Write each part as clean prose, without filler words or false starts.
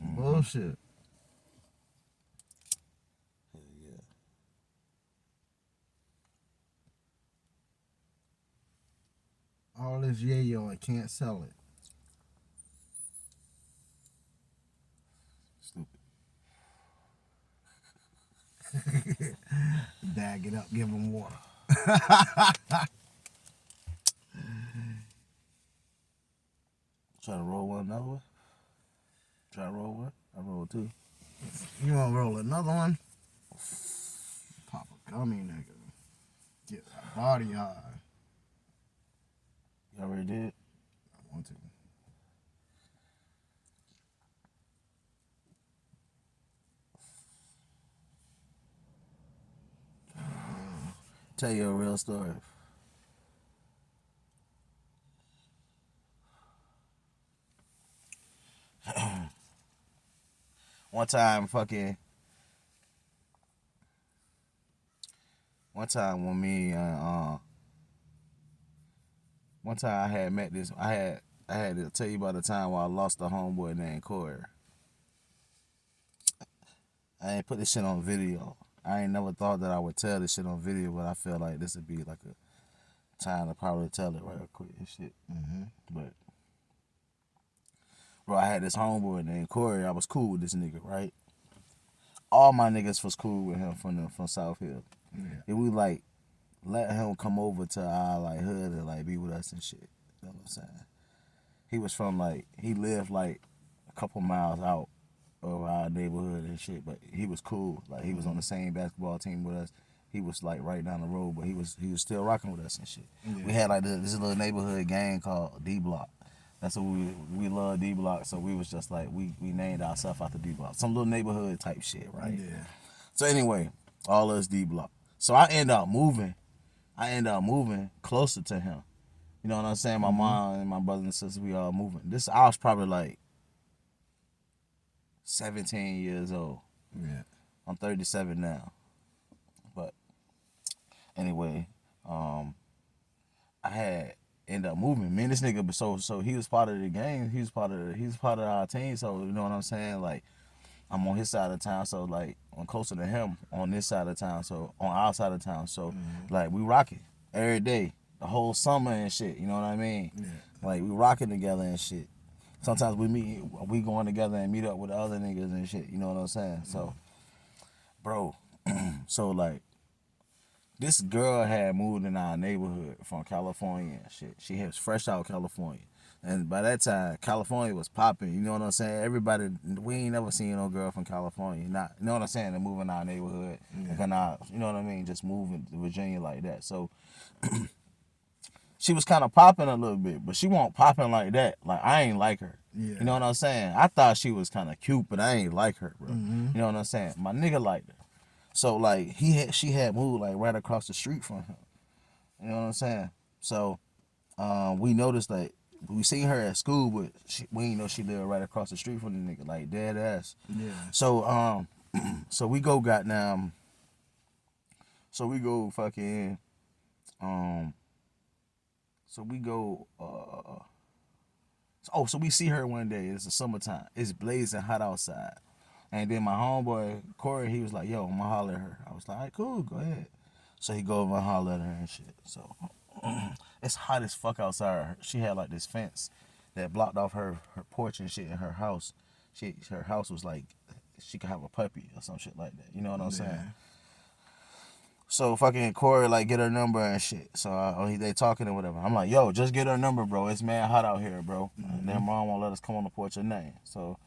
Some bullshit. Yeah. All this yayo and can't sell it. Stupid. Bag it up, give him water. Try to roll one another one. Try to roll one. I roll two. You want to roll another one? Pop a gummy, nigga. Get that body high. You already did? I want to. Tell you a real story. One time, one time when me one time I had met this. I had to tell you about the time where I lost a homeboy named Corey. I ain't put this shit on video. I ain't never thought that I would tell this shit on video, but I feel like this would be like a time to probably tell it right quick and shit. But bro, I had this homeboy named Corey. I was cool with this nigga, right? All my niggas was cool with him from South Hill. Yeah. And we like let him come over to our like hood and like be with us and shit. You know what I'm saying? He was from like he lived like a couple miles out of our neighborhood and shit, but he was cool. Like he was on the same basketball team with us. He was like right down the road, but he was still rocking with us and shit. Yeah. We had like this little neighborhood gang called D Block. That's what we love D Block, so we was just like we named ourselves after D Block. Some little neighborhood type shit, right? Yeah. So anyway, all us D Block. So I end up moving closer to him. You know what I'm saying? My mom and my brothers and sisters, we all moving. I was probably like 17 years old. Yeah. I'm 37 now. But anyway, I had end up moving. Me and this nigga, so he was part of the game. He was part of our team. So you know what I'm saying? Like I'm on his side of town, so like I'm closer to him on this side of town. So on our side of town, so like we rocking every day, the whole summer and shit. You know what I mean? Yeah. Like we rocking together and shit. Sometimes we going together and meet up with the other niggas and shit. You know what I'm saying? So, bro, so like this girl had moved in our neighborhood from California and shit. She was fresh out of California. And by that time, California was popping. You know what I'm saying? Everybody, we ain't never seen no girl from California. Not, you know what I'm saying? To move in our neighborhood. Yeah. And you know what I mean? Just moving to Virginia like that. So she was kind of popping a little bit, but she wasn't popping like that. Like, I ain't like her. Yeah. You know what I'm saying? I thought she was kind of cute, but I ain't like her, bro. Mm-hmm. You know what I'm saying? My nigga liked her. So, like, she had moved, like, right across the street from him. You know what I'm saying? So, we noticed that we seen her at school, but we ain't know she lived right across the street from the nigga, like, dead ass. Yeah. So, so we go goddamn, so we go fucking, so we go, so we see her one day. It's the summertime. It's blazing hot outside. And then my homeboy, Corey, he was like, yo, I'm gonna holler at her. I was like, all right, cool, go ahead. So he go over and holler at her and shit. So it's hot as fuck outside. She had like this fence that blocked off her porch and shit in her house. Her house was like, she could have a puppy or some shit like that. You know what I'm saying? So fucking Corey like get her number and shit. So they talking or whatever. I'm like, yo, just get her number, bro. It's mad hot out here, bro. And then mom won't let us come on the porch or nothing. So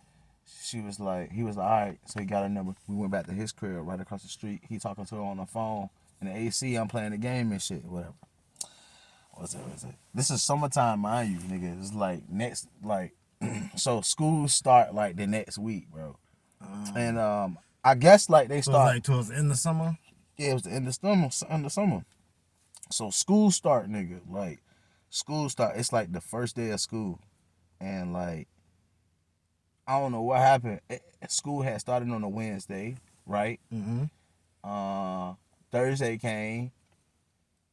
he was like, all right. So he got her number. We went back to his crib right across the street. He talking to her on the phone. In the AC, I'm playing the game and shit, whatever. What's it? This is summertime, mind you, nigga. It's like next, like, so school start like the next week, bro. And I guess like they So start. it's like towards the end of summer? Yeah, it was the end of summer. So school start, nigga. Like, school start. It's like the first day of school. And like, I don't know what happened. School had started on a Wednesday, right? Mm-hmm. Thursday came,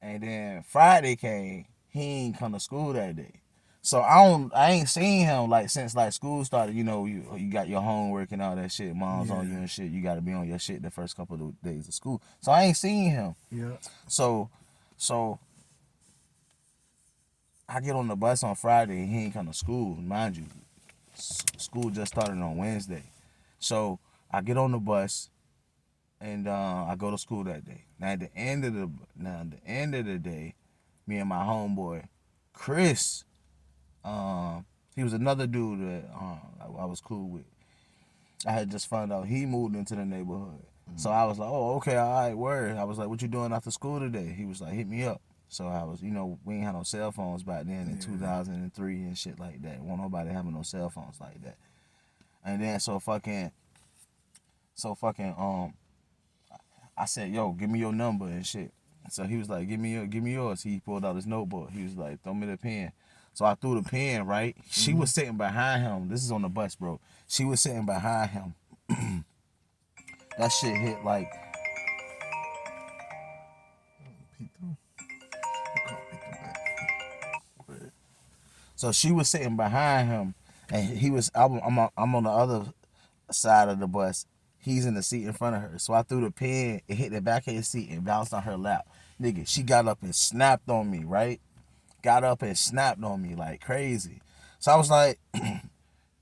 and then Friday came. He ain't come to school that day. So I ain't seen him like since like school started. You know, you got your homework and all that shit. Mom's on you and shit. You got to be on your shit the first couple of days of school. So I ain't seen him. Yeah. So so I get on the bus on Friday and he ain't come to school. Mind you, school just started on Wednesday. So I get on the bus and I go to school that day. Now at the end of the day, me and my homeboy Chris, he was another dude that I was cool with. I had just found out he moved into the neighborhood. So I was like, oh, okay, all right, word. I was like, what you doing after school today? He was like, hit me up. So I was, we ain't had no cell phones back then in 2003 and shit like that. Wasn't nobody having no cell phones like that. And then I said, yo, give me your number and shit. So he was like, give me yours. He pulled out his notebook. He was like, throw me the pen. So I threw the pen, right? She was sitting behind him. This is on the bus, bro. She was sitting behind him. That shit hit like. So she was sitting behind him, and he was. I'm on the other side of the bus. He's in the seat in front of her. So I threw the pen. It hit the back of his seat and bounced on her lap. Nigga, she got up and snapped on me, right? Got up and snapped on me like crazy. So I was like,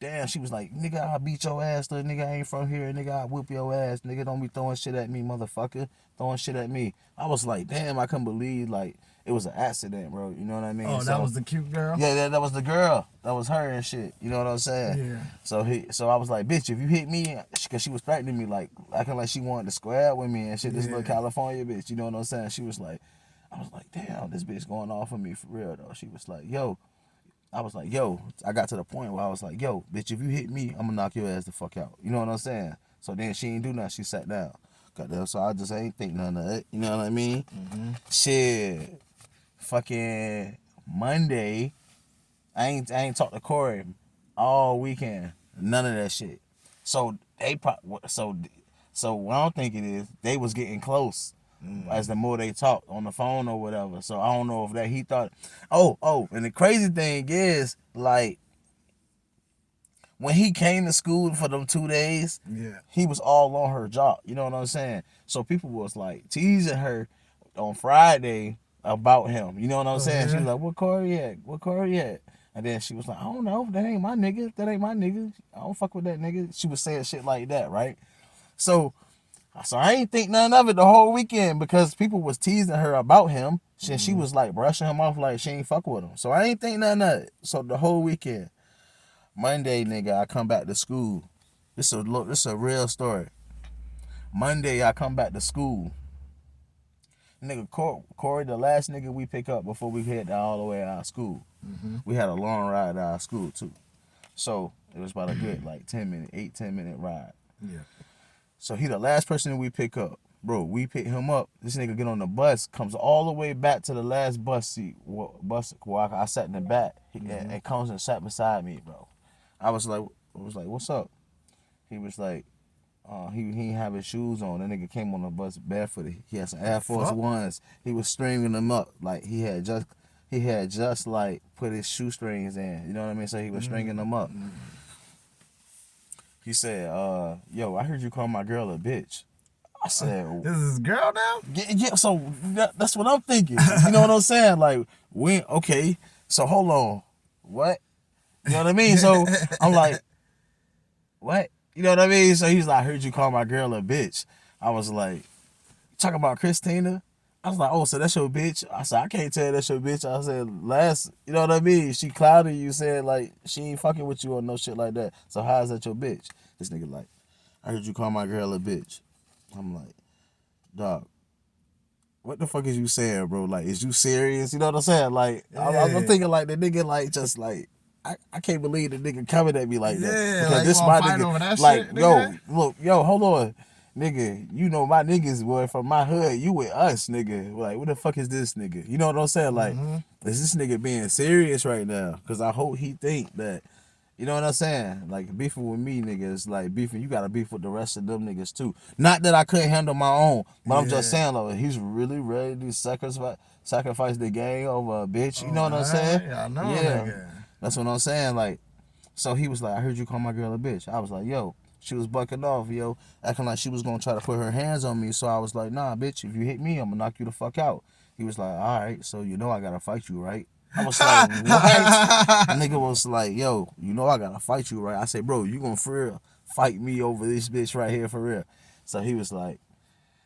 damn. She was like, nigga, I'll beat your ass, little nigga. I ain't from here. Nigga, I'll whoop your ass. Nigga, don't be throwing shit at me, motherfucker. Throwing shit at me. I was like, damn, I couldn't believe, like, it was an accident, bro. You know what I mean? Oh, that was the cute girl? Yeah, that was the girl. That was her and shit. You know what I'm saying? Yeah. So I was like, bitch, if you hit me, because she was threatening me, like, acting like she wanted to square with me and shit. This little California bitch. You know what I'm saying? She was like, I was like, damn, this bitch going off on me for real, though. She was like, yo. I was like, yo. I got to the point where I was like, yo, bitch, if you hit me, I'm going to knock your ass the fuck out. You know what I'm saying? So then she ain't do nothing. She sat down. Goddamn, so I just ain't think none of it. You know what I mean? Shit. Fucking Monday, I ain't talked to Corey all weekend. None of that shit. So so what I'm thinking is they was getting close as the more they talked on the phone or whatever. So I don't know if that he thought. Oh, and the crazy thing is, like, when he came to school for them 2 days, he was all on her job. You know what I'm saying? So people was like teasing her on Friday about him. You know what I'm saying? She was like, "What Corey at? What Corey at?" And then she was like, "I don't know. That ain't my nigga. That ain't my nigga. I don't fuck with that nigga." She was saying shit like that, right? So I ain't think none of it the whole weekend because people was teasing her about him. She was like brushing him off like she ain't fuck with him. So I ain't think none of it. So the whole weekend, Monday, nigga, I come back to school. This is a real story. Monday, I come back to school. Nigga, Corey, the last nigga we pick up before we head all the way out of school. We had a long ride out of school, too. So, it was about a good, like, 10-minute ride. Yeah. So, he the last person that we pick up. Bro, we pick him up. This nigga get on the bus, comes all the way back to the last bus seat. Where I sat in the back. And comes and sat beside me, bro. I was like, what's up? He was like, he ain't have his shoes on. That nigga came on the bus barefooted. He had some Air Force Ones. He was stringing them up like he had just like put his shoestrings in. You know what I mean? So he was stringing them up. He said, "Yo, I heard you call my girl a bitch." I said, "This is his girl now?" Yeah. So that's what I'm thinking. You know what I'm saying? Like, okay. So hold on, what? You know what I mean? So I'm like, what? You know what I mean? So he's like, I heard you call my girl a bitch. I was like, talking about Christina? I was like, oh, so that's your bitch? I said, I can't tell that's your bitch. I said, you know what I mean? She clouded you, said, like, she ain't fucking with you or no shit like that. So how is that your bitch? This nigga like, I heard you call my girl a bitch. I'm like, dog, what the fuck is you saying, bro? Like, is you serious? You know what I'm saying? Like, I'm thinking like the nigga like just like, I can't believe the nigga coming at me like that. Yeah, because like, this you my fight nigga. over that Like, shit, nigga? yo, hold on. Nigga, you know my niggas, boy, from my hood, you with us, nigga. Like, what the fuck is this nigga? You know what I'm saying? Like, is this nigga being serious right now? Because I hope he think that, you know what I'm saying? Like, beefing with me, niggas, like, beefing, you got to beef with the rest of them niggas, too. Not that I couldn't handle my own, but I'm just saying, like, he's really ready to sacrifice the gang over a bitch. You know what I'm saying? Yeah, I know, Yeah. nigga. That's what I'm saying. Like, so he was like, I heard you call my girl a bitch. I was like, yo. She was bucking off, yo, acting like she was gonna try to put her hands on me. So I was like, nah, bitch, if you hit me, I'm gonna knock you the fuck out. He was like, all right, so you know I gotta fight you, right? I was like, what? Nigga was like, yo, you know I gotta fight you, right? I said, bro, you gonna for real fight me over this bitch right here for real? So he was like,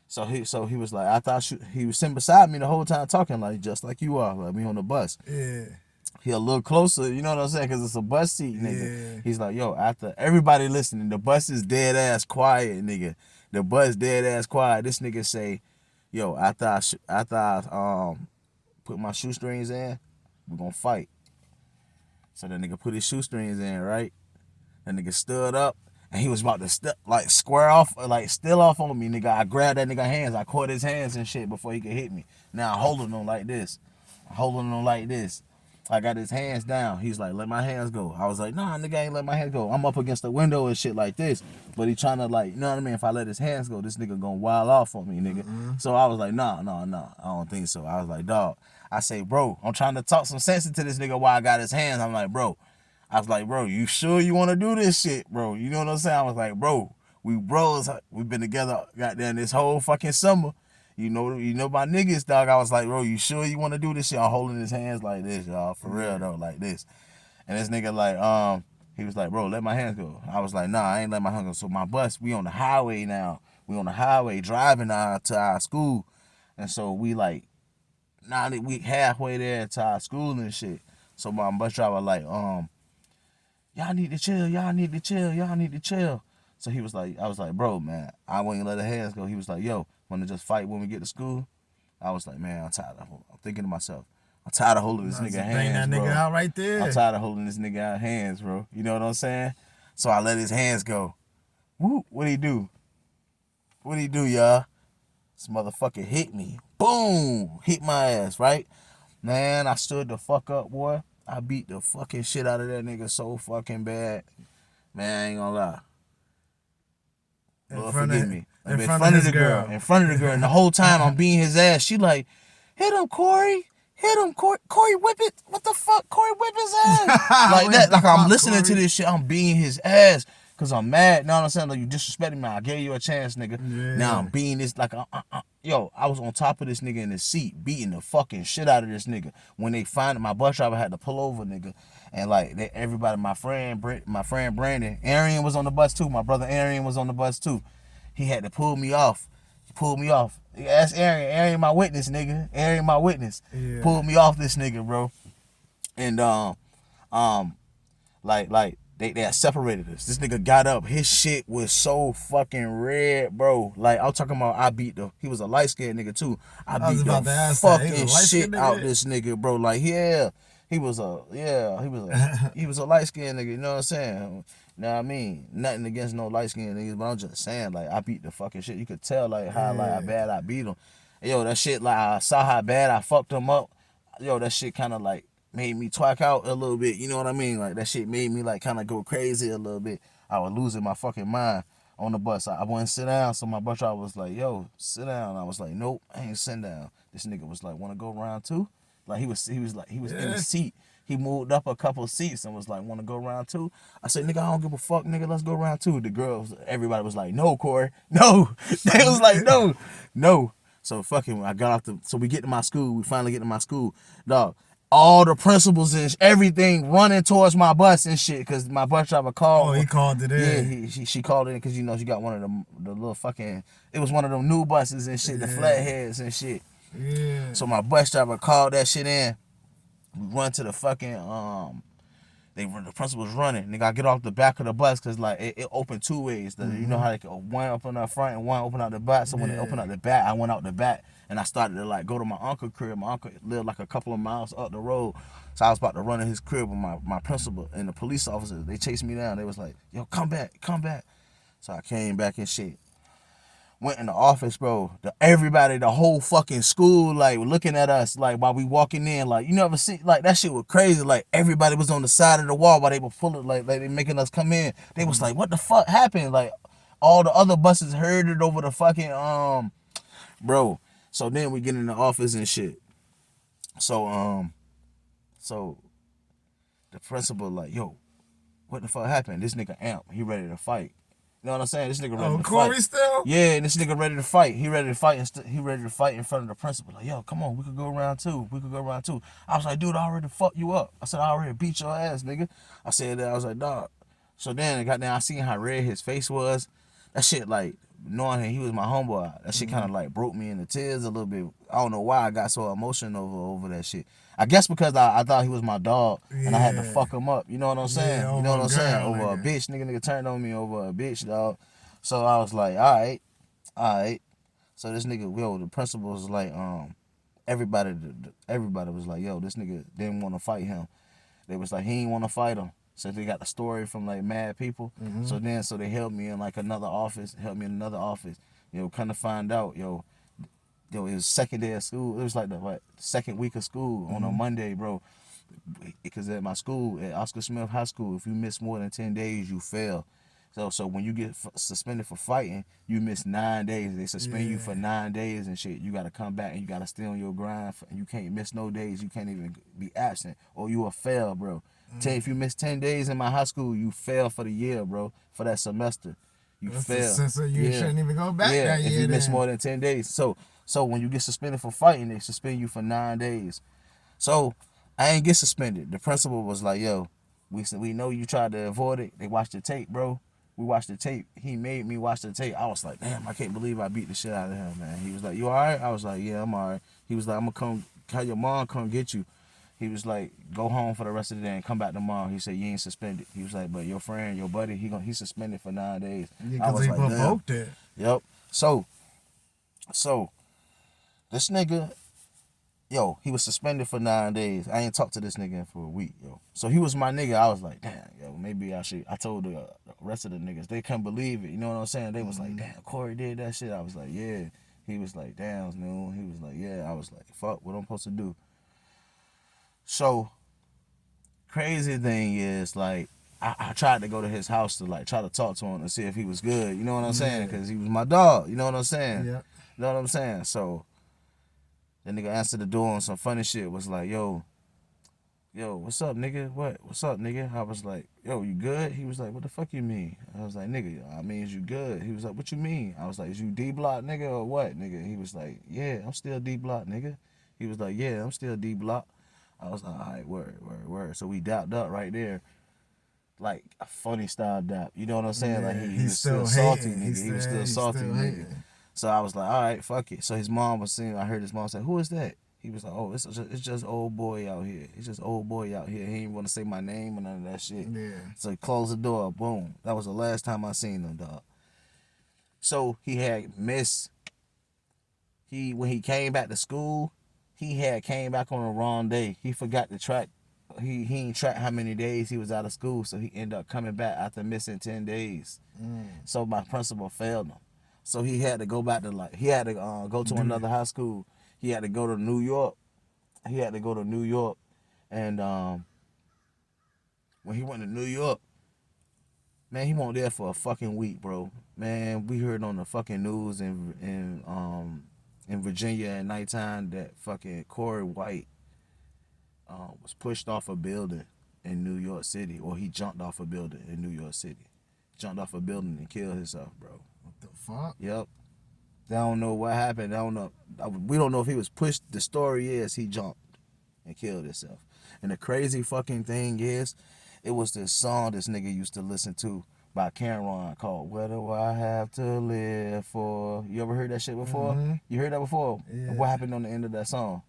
he was like, I thought he was sitting beside me the whole time talking like just like you are, like me on the bus. Yeah. He a little closer, you know what I'm saying? Because it's a bus seat, nigga. Yeah. He's like, yo, after everybody listening, the bus is dead ass quiet, nigga. The bus dead ass quiet. This nigga say, yo, after I put my shoestrings in, we gonna fight. So that nigga put his shoestrings in, right? That nigga stood up and he was about to square off, like still off on me, nigga. I grabbed that nigga hands. I caught his hands and shit before he could hit me. Now I'm holding him like this. I got his hands down. He's like, let my hands go. I was like, nah, nigga, I ain't let my hands go. I'm up against the window and shit like this. But he trying to like, you know what I mean? If I let his hands go, this nigga gonna wild off on me, nigga. So I was like, nah, I don't think so. I was like, dog. I say, bro, I'm trying to talk some sense into this nigga while I got his hands. I'm like, bro. I was like, bro, you sure you want to do this shit, bro? You know what I'm saying? I was like, bro, we bros. We've been together, goddamn, this whole fucking summer. You know my niggas, dog. I was like, bro, you sure you want to do this shit? I'm holding his hands like this, y'all, for real though, like this. And this nigga like, he was like, bro, let my hands go. I was like, nah, I ain't let my hands go. So my bus, we on the highway now. We on the highway driving to our school, and so we like, now that we halfway there to our school and shit. So my bus driver like, y'all need to chill, y'all need to chill, y'all need to chill. So he was like, I was like, bro, man, I wouldn't let the hands go. He was like, yo, wanna just fight when we get to school? I was like, man, I'm tired of I'm thinking to myself, I'm tired of holding this nigga hands, Bang that bro. nigga out right there. I'm tired of holding this nigga out hands, bro. You know what I'm saying? So I let his hands go. Woo, what'd he do? What'd he do, y'all? This motherfucker hit me. Boom! Hit my ass, right? Man, I stood the fuck up, boy. I beat the fucking shit out of that nigga so fucking bad. Man, I ain't gonna lie. Lord forgive me. In front of the girl. In front of the girl. And the whole time I'm beating his ass. She like, hit him, Corey. Hit him, Corey. Corey, whip it. What the fuck? Corey, whip his ass. Like that. Like I'm listening to this shit. I'm beating his ass. Cause I'm mad. Now I'm saying, like, you disrespecting me. I gave you a chance, nigga. Yeah. Now I'm beating this like yo, I was on top of this nigga in the seat, beating the fucking shit out of this nigga. When they find my bus driver had to pull over, nigga, and like everybody, my friend Brandon, Arian was on the bus too. My brother Arian was on the bus too. He had to pull me off. He pulled me off. That's Arian. Arian, my witness, nigga. Arian, my witness. Yeah. Pulled me off this nigga, bro. And like they had separated us. This nigga got up. His shit was so fucking red, bro. Like I'm talking about, he was a light skinned nigga too. I beat the fucking shit out this nigga, bro. Like yeah, he was a light skinned nigga. You know what I'm saying? You know what I mean? Nothing against no light skinned niggas, but I'm just saying like I beat the fucking shit. You could tell like how bad I beat him. Yo, that shit, like I saw how bad I fucked him up. Yo, that shit kind of like made me twack out a little bit, you know what I mean? Like that shit made me like kind of go crazy a little bit. I was losing my fucking mind on the bus. I wouldn't sit down, so my bus driver was like, yo, sit down. I was like, nope, I ain't sitting down. This nigga was like, wanna go round two? Like he was in the seat. He moved up a couple seats and was like, wanna go round two? I said, nigga, I don't give a fuck, nigga, let's go round two. The girls, everybody was like, no, Corey, no. They was like, no. So fucking, so we get to my school. We finally get to my school, dog. All the principals and everything running towards my bus and shit, because my bus driver called. Oh, he called it in. Yeah, she called it in because, you know, she got one of the little fucking, it was one of them new buses and shit, the flatheads and shit. Yeah. So my bus driver called that shit in. We run to the fucking, the principal's running. Nigga, I get off the back of the bus because like it opened two ways. You know how like one open up front and one open out the back. So when it opened out the back, I went out the back and I started to like go to my uncle's crib. My uncle lived like a couple of miles up the road. So I was about to run in his crib with my principal and the police officers. They chased me down. They was like, yo, come back. So I came back and shit. Went in the office, bro. Everybody, the whole fucking school, like looking at us, like while we walking in, like you never see, like that shit was crazy. Like everybody was on the side of the wall while they were pulling, like they making us come in. They was like, what the fuck happened? Like all the other buses heard it over the fucking bro. So then we get in the office and shit. So the principal like, yo, what the fuck happened? This nigga amp, he ready to fight. You know what I'm saying? This nigga ready to Corey fight. still? Yeah, and this nigga ready to fight. He ready to fight. He ready to fight in front of the principal. Like, yo, come on, we could go around too. We could go around too. I was like, dude, I already fucked you up. I said, I already beat your ass, nigga. I said that. I was like, dog. So then, goddamn, I seen how red his face was. That shit, like, knowing him, he was my homeboy. That shit kind of like broke me into tears a little bit. I don't know why I got so emotional over that shit. I guess because I thought he was my dog and I had to fuck him up. You know what I'm saying? Yeah, you know what I'm saying? girl, Over a nigga. bitch, nigga turned on me over a bitch, dog. So I was like, all right. So this nigga, yo, the principal was like, everybody was like, yo, this nigga didn't want to fight him. They was like, he ain't want to fight him. So they got the story from like mad people. So they held me in like another office, You know, kind of find out, yo, it was second day of school. It was like the second week of school on a Monday, bro. Because at my school, at Oscar Smith High School, if you miss more than 10 days, you fail. So when you get suspended for fighting, you miss 9 days. They suspend you for 9 days and shit. You got to come back and you got to stay on your grind. And you can't miss no days. You can't even be absent or you will fail, bro. If you miss 10 days in my high school, you fail for the year, bro, for that semester. You fail. So you shouldn't even go back that year. If you miss then. more than 10 days. So when you get suspended for fighting, they suspend you for 9 days. So I ain't get suspended. The principal was like, yo, we know you tried to avoid it. They watched the tape, bro. We watched the tape. He made me watch the tape. I was like, damn, I can't believe I beat the shit out of him, man. He was like, you all right? I was like, yeah, I'm all right. He was like, I'm going to have your mom come get you. He was like, go home for the rest of the day and come back tomorrow. He said, you ain't suspended. He was like, but your friend, your buddy, he's suspended for 9 days. Yeah, because he like, provoked it. Yep. So this nigga, yo, he was suspended for 9 days. I ain't talked to this nigga for a week, yo. So he was my nigga. I was like, damn, yo, maybe I should. I told the rest of the niggas. They couldn't believe it. You know what I'm saying? They was like, damn, Corey did that shit. I was like, yeah. He was like, damn, no. He was like, yeah. I was like, fuck, what I'm supposed to do? So, crazy thing is, like, I tried to go to his house to, like, try to talk to him and see if he was good. You know what I'm saying? Because he was my dog. You know what I'm saying? Yeah. You know what I'm saying? So, the nigga answered the door on some funny shit. Was like, yo, what's up, nigga? What's up, nigga? I was like, yo, you good? He was like, what the fuck you mean? I was like, nigga, I mean, is you good? He was like, what you mean? I was like, is you D-block, nigga, or what, nigga? He was like, yeah, I'm still D-block, nigga. He was like, yeah, I'm still D-block. I was like, all right, word. So we dapped up right there. Like a funny style dap. You know what I'm saying? Yeah, like he was still salty, nigga. He was still salty, nigga. Hating. So I was like, all right, fuck it. So his mom was saying, I heard his mom say, who is that? He was like, oh, it's just old boy out here. It's just old boy out here. He didn't want to say my name or none of that shit. Yeah. So he closed the door. Boom. That was the last time I seen him, dog. So he had missed. When he came back to school, he had came back on the wrong day. He forgot to track. He ain't track how many days he was out of school. So he ended up coming back after missing 10 days. So my principal failed him. So he had to go back to go to another high school. He had to go to New York. And when he went to New York, man, he went there for a fucking week, bro. Man, we heard on the fucking news in Virginia at nighttime that fucking Corey White was pushed off a building in New York City, or he jumped off a building in New York City. Jumped off a building and killed himself, bro. What the fuck? Yep. They don't know what happened. I don't know. We don't know if he was pushed. The story is he jumped and killed himself. And the crazy fucking thing is, it was this song this nigga used to listen to by Cameron called "What Do I Have to Live For?" You ever heard that shit before? Mm-hmm. You heard that before? Yeah. What happened on the end of that song?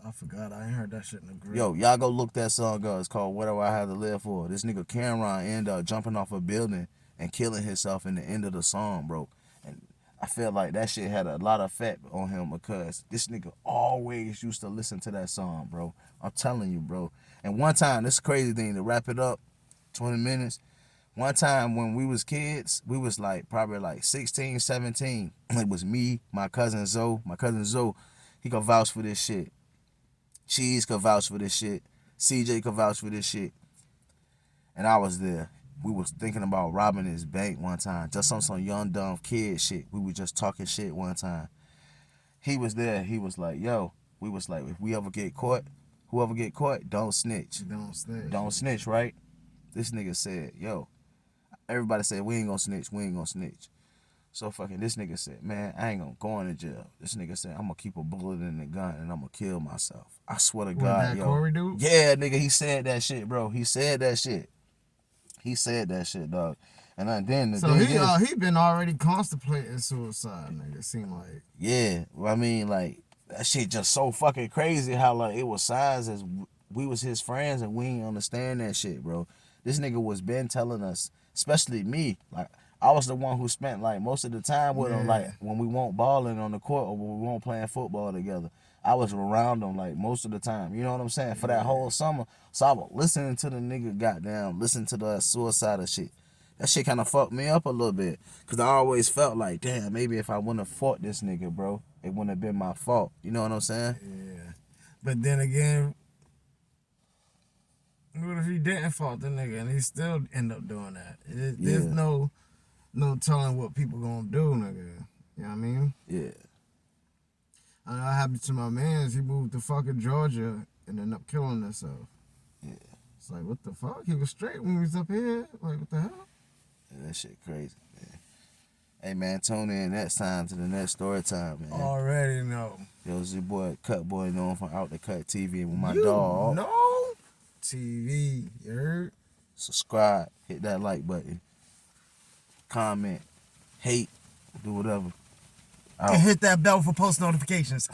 I forgot. I ain't heard that shit in the group. Yo, y'all go look that song up. It's called "What Do I Have to Live For?" This nigga Cameron ended up jumping off a building and killing himself in the end of the song, bro. And I feel like that shit had a lot of effect on him because this nigga always used to listen to that song, bro. I'm telling you, bro. And one time, this crazy thing, to wrap it up, 20 minutes. One time when we was kids, we was like probably like 16, 17. It was me, my cousin Zoe. My cousin Zoe, he could vouch for this shit. Cheese could vouch for this shit. CJ could vouch for this shit. And I was there. We was thinking about robbing his bank one time. Just on some young, dumb kid shit. We were just talking shit one time. He was there. He was like, yo. We was like, if we ever get caught, whoever get caught, don't snitch. Don't snitch. Don't snitch, right? This nigga said, yo, everybody said, we ain't gonna snitch, we ain't gonna snitch. So fucking this nigga said, man, I ain't gonna go into jail. This nigga said, I'm gonna keep a bullet in the gun and I'm gonna kill myself. I swear to God, that yo. Corey dude? Yeah, nigga, he said that shit, bro. He said that shit. He said that shit, dog. And then the So he been already contemplating suicide, nigga. It seemed like. Yeah, I mean, like that shit just so fucking crazy. How like it was signs as we was his friends and we ain't understand that shit, bro. This nigga was been telling us, especially me, like I was the one who spent like most of the time with him, like when we weren't balling on the court or when we weren't playing football together. I was around him like most of the time. You know what I'm saying? For that whole summer. So I was listening to the nigga goddamn, listen to the suicidal shit. That shit kind of fucked me up a little bit. Because I always felt like, damn, maybe if I wouldn't have fought this nigga, bro, it wouldn't have been my fault. You know what I'm saying? Yeah. But then again, what if he didn't fault the nigga and he still end up doing that? There's no telling what people gonna do, nigga. You know what I mean? Yeah. I know what happened to my mans. He moved to fucking Georgia and ended up killing himself. Yeah. It's like, what the fuck? He was straight when he was up here. Like, what the hell? Yeah, that shit crazy, man. Hey, man, tune in next time to the next story time, man. Already know. Yo, it's your boy, Cut Boy, known from Out the Cut TV with my dog. No TV, you heard? Subscribe, hit that like button, comment, hate, do whatever. And hit that bell for post notifications.